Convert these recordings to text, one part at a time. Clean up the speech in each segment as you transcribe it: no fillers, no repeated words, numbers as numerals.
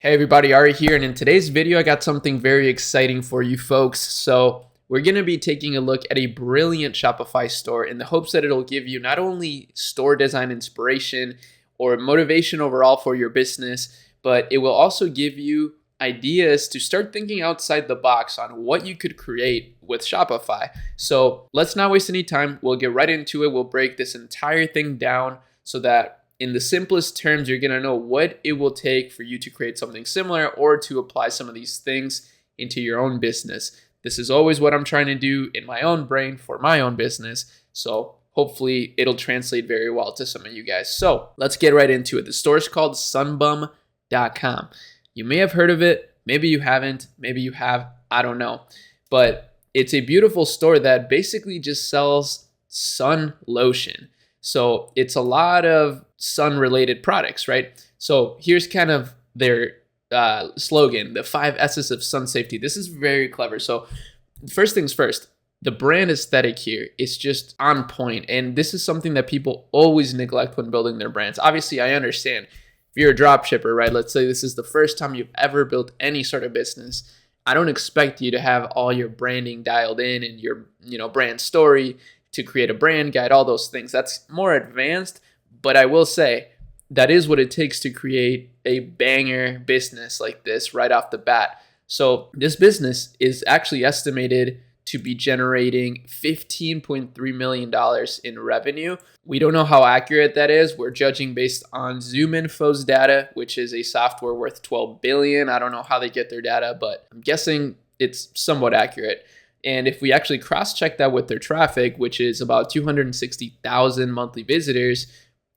Hey everybody, Arie here, and in today's video I got something very exciting for you folks. So we're going to be taking a look at a brilliant Shopify store in the hopes that it'll give you not only store design inspiration or motivation overall for your business, but it will also give you ideas to start thinking outside the box on what you could create with Shopify. So let's not waste any time. We'll get right into it. We'll break this entire thing down so that in the simplest terms, you're gonna know what it will take for you to create something similar or to apply some of these things into your own business. This is always what I'm trying to do in my own brain for my own business. So hopefully it'll translate very well to some of you guys. So let's get right into it. The store is called sunbum.com. You may have heard of it. Maybe you haven't. Maybe you have. I don't know. But it's a beautiful store that basically just sells sun lotion. So it's a lot of sun-related products, right? So here's kind of their slogan, the 5 S's of sun safety. This is very clever. So first things first, the brand aesthetic here is just on point. And this is something that people always neglect when building their brands. Obviously, I understand if you're a drop shipper, right? Let's say this is the first time you've ever built any sort of business. I don't expect you to have all your branding dialed in and your brand story to create a brand guide, all those things. That's more advanced, but I will say that is what it takes to create a banger business like this right off the bat. So this business is actually estimated to be generating $15.3 million in revenue. We don't know how accurate that is. We're judging based on ZoomInfo's data, which is a software worth $12 billion. I don't know how they get their data, but I'm guessing it's somewhat accurate. And if we actually cross-check that with their traffic, which is about 260,000 monthly visitors,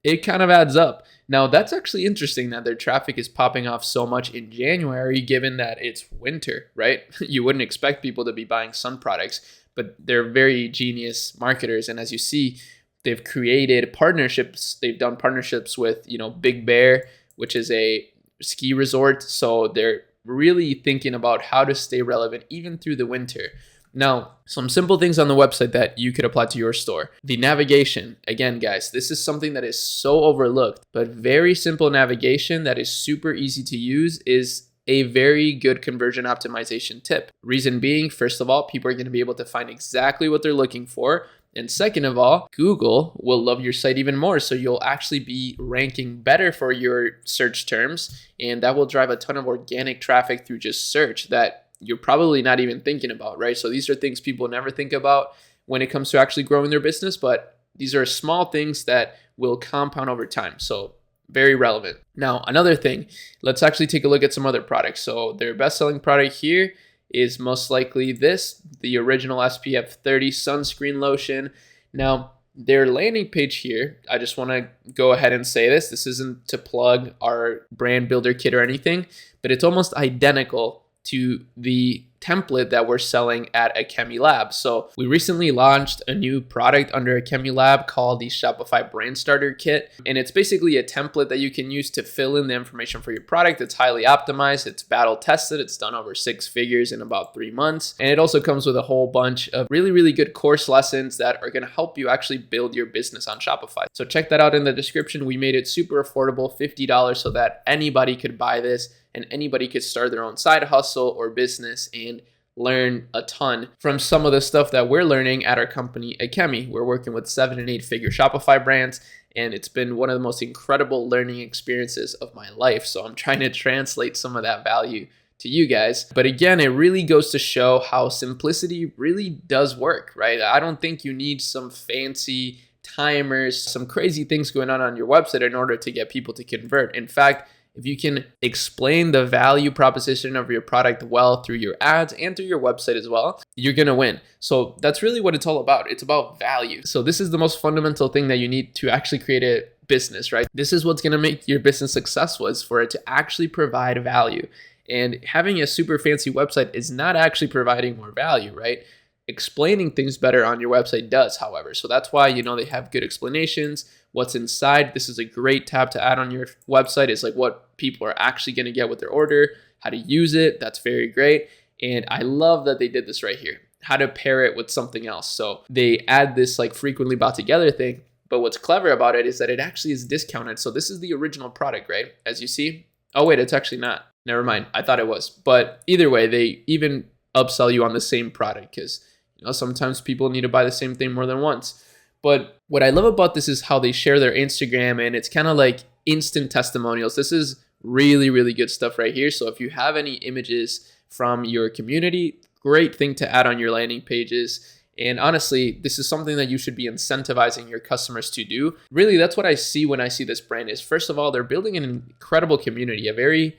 it kind of adds up. Now, that's actually interesting that their traffic is popping off so much in January, given that it's winter, right? You wouldn't expect people to be buying sun products, but they're very genius marketers. And as you see, they've created partnerships. They've done partnerships with, Big Bear, which is a ski resort. So they're really thinking about how to stay relevant even through the winter. Now, some simple things on the website that you could apply to your store. The navigation. Again, guys, this is something that is so overlooked, but very simple navigation that is super easy to use is a very good conversion optimization tip. Reason being, first of all, people are going to be able to find exactly what they're looking for. And second of all, Google will love your site even more. So you'll actually be ranking better for your search terms. And that will drive a ton of organic traffic through just search that you're probably not even thinking about, right? So these are things people never think about when it comes to actually growing their business, but these are small things that will compound over time. So very relevant. Now, another thing, let's actually take a look at some other products. So their best-selling product here is most likely this, the original SPF 30 sunscreen lotion. Now, their landing page here, I just want to go ahead and say this. This isn't to plug our brand builder kit or anything, but it's almost identical to the template that we're selling at Akemi Lab. So we recently launched a new product under Akemi Lab called the Shopify Brand Starter Kit. And it's basically a template that you can use to fill in the information for your product. It's highly optimized. It's battle tested. It's done over 6 figures in about 3 months. And it also comes with a whole bunch of really, really good course lessons that are going to help you actually build your business on Shopify. So check that out in the description. We made it super affordable, $50, so that anybody could buy this and anybody could start their own side hustle or business and learn a ton from some of the stuff that we're learning at our company, Akemi. We're working with 7- and 8-figure Shopify brands, and it's been one of the most incredible learning experiences of my life. So I'm trying to translate some of that value to you guys. But again, it really goes to show how simplicity really does work, right? I don't think you need some fancy timers, some crazy things going on your website in order to get people to convert. In fact, if you can explain the value proposition of your product well through your ads and through your website as well, you're going to win. So that's really what it's all about. It's about value. So this is the most fundamental thing that you need to actually create a business, right? This is what's going to make your business successful, is for it to actually provide value. And having a super fancy website is not actually providing more value, right? Explaining things better on your website does, however. So that's why, they have good explanations. What's inside, this is a great tab to add on your website. It's like what people are actually going to get with their order, how to use it. That's very great. And I love that they did this right here, how to pair it with something else. So they add this like frequently bought together thing. But what's clever about it is that it actually is discounted. So this is the original product, right? As you see. Oh, wait, it's actually not. Never mind. I thought it was. But either way, they even upsell you on the same product because sometimes people need to buy the same thing more than once. But what I love about this is how they share their Instagram, and it's kind of like instant testimonials. This is really, really good stuff right here. So if you have any images from your community, great thing to add on your landing pages. And honestly, this is something that you should be incentivizing your customers to do. Really, that's what I see when I see this brand is, first of all, they're building an incredible community, a very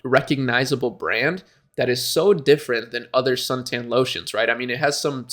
recognizable brand that is so different than other suntan lotions, right? I mean, it has some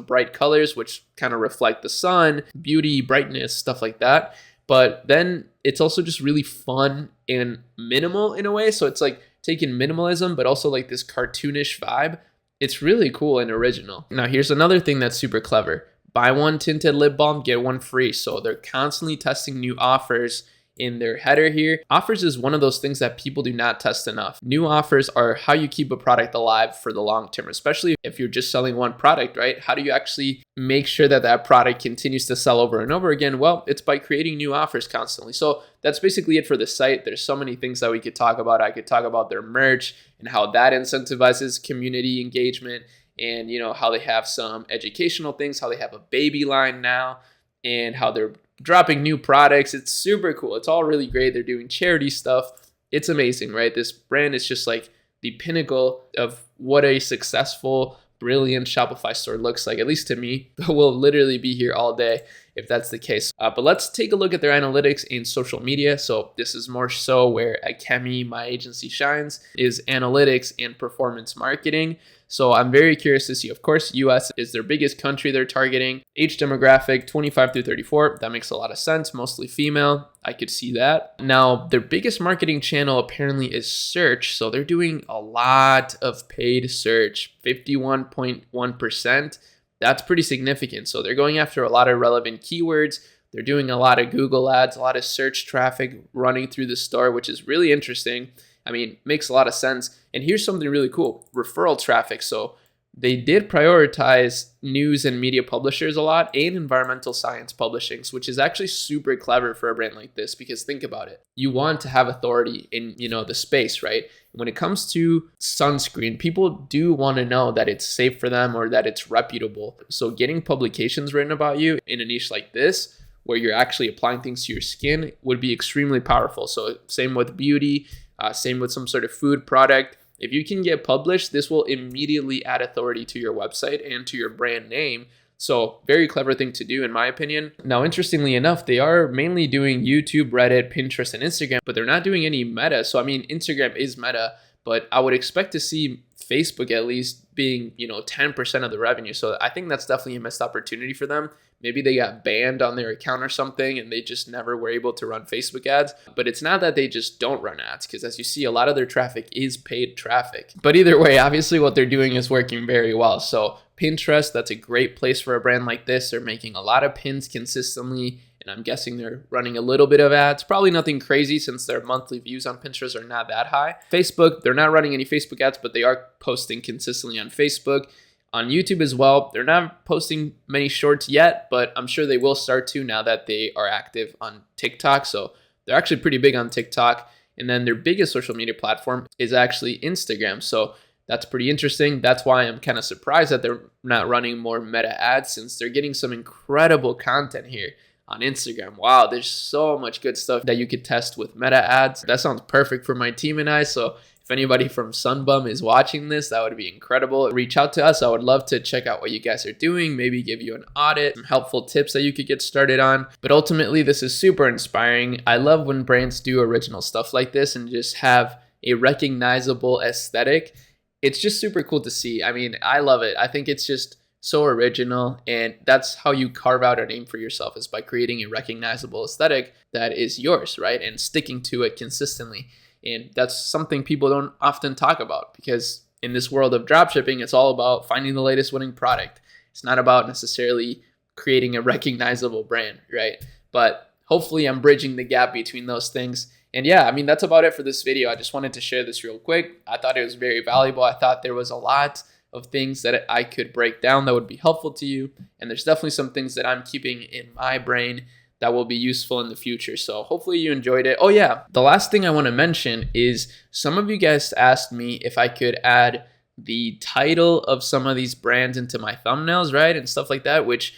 bright colors, which kind of reflect the sun, beauty, brightness, stuff like that. But then it's also just really fun and minimal in a way. So it's like taking minimalism, but also like this cartoonish vibe. It's really cool and original. Now, here's another thing that's super clever. Buy one tinted lip balm, get one free. So they're constantly testing new offers in their header here. Offers is one of those things that people do not test enough. New offers are how you keep a product alive for the long term, especially if you're just selling one product, right? How do you actually make sure that that product continues to sell over and over again? Well, it's by creating new offers constantly. So that's basically it for the site. There's so many things that we could talk about. I could talk about their merch and how that incentivizes community engagement, and how they have some educational things, how they have a baby line now, and how they're dropping new products. It's super cool. It's all really great. They're doing charity stuff. It's amazing, right? This brand is just like the pinnacle of what a successful, brilliant Shopify store looks like, at least to me. We'll literally be here all day if that's the case. But let's take a look at their analytics in social media. So this is more so where Akemi, my agency, shines, is analytics and performance marketing. So I'm very curious to see. Of course, US is their biggest country they're targeting. Age demographic, 25 through 34. That makes a lot of sense. Mostly female. I could see that. Now, their biggest marketing channel apparently is search. So they're doing a lot of paid search, 51.1%. That's pretty significant. So they're going after a lot of relevant keywords. They're doing a lot of Google ads, a lot of search traffic running through the store, which is really interesting. I mean, makes a lot of sense. And here's something really cool, referral traffic. So they did prioritize news and media publishers a lot and environmental science publishings, which is actually super clever for a brand like this, because think about it. You want to have authority in, the space, right? When it comes to sunscreen, people do want to know that it's safe for them or that it's reputable. So getting publications written about you in a niche like this, where you're actually applying things to your skin, would be extremely powerful. So same with beauty, same with some sort of food product. If you can get published, this will immediately add authority to your website and to your brand name. So very clever thing to do, in my opinion. Now, interestingly enough, they are mainly doing YouTube, Reddit, Pinterest, and Instagram, but they're not doing any Meta. So I mean, Instagram is Meta, but I would expect to see Facebook at least being, 10% of the revenue. So I think that's definitely a missed opportunity for them. Maybe they got banned on their account or something and they just never were able to run Facebook ads. But it's not that they just don't run ads, because as you see, a lot of their traffic is paid traffic. But either way, obviously what they're doing is working very well. So Pinterest, that's a great place for a brand like this. They're making a lot of pins consistently, and I'm guessing they're running a little bit of ads. Probably nothing crazy since their monthly views on Pinterest are not that high. Facebook, they're not running any Facebook ads, but they are posting consistently on Facebook. On YouTube as well, they're not posting many shorts yet, but I'm sure they will start to now that they are active on TikTok. So they're actually pretty big on TikTok. And then their biggest social media platform is actually Instagram. So that's pretty interesting. That's why I'm kind of surprised that they're not running more Meta ads, since they're getting some incredible content here on Instagram. Wow, there's so much good stuff that you could test with Meta ads. That sounds perfect for my team and I. So if anybody from Sunbum is watching this, that would be incredible. Reach out to us. I would love to check out what you guys are doing, maybe give you an audit, some helpful tips that you could get started on. But ultimately, this is super inspiring. I love when brands do original stuff like this and just have a recognizable aesthetic. It's just super cool to see. I mean, I love it. I think it's just so original, and that's how you carve out a name for yourself, is by creating a recognizable aesthetic that is yours, right? And sticking to it consistently. And that's something people don't often talk about, because in this world of dropshipping, it's all about finding the latest winning product. It's not about necessarily creating a recognizable brand, right? But hopefully I'm bridging the gap between those things. And yeah, I mean, that's about it for this video. I just wanted to share this real quick. I thought it was very valuable. I thought there was a lot of things that I could break down that would be helpful to you. And there's definitely some things that I'm keeping in my brain that will be useful in the future. So hopefully you enjoyed it. Oh yeah, the last thing I want to mention is some of you guys asked me if I could add the title of some of these brands into my thumbnails, right? And stuff like that, which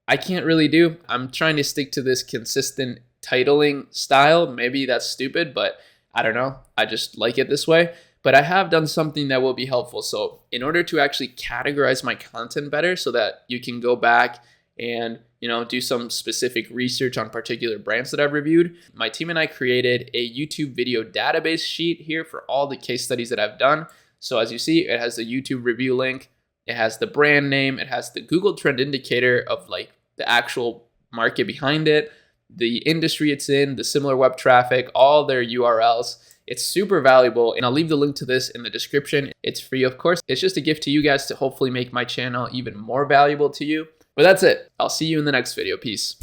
I can't really do. I'm trying to stick to this consistent titling style. Maybe that's stupid, but I don't know. I just like it this way. But I have done something that will be helpful. So in order to actually categorize my content better so that you can go back and do some specific research on particular brands that I've reviewed, my team and I created a YouTube video database sheet here for all the case studies that I've done. So as you see, it has the YouTube review link, it has the brand name, it has the Google Trend Indicator of like the actual market behind it, the industry it's in, the similar web traffic, all their URLs. It's super valuable, and I'll leave the link to this in the description. It's free, of course. It's just a gift to you guys to hopefully make my channel even more valuable to you. But that's it. I'll see you in the next video. Peace.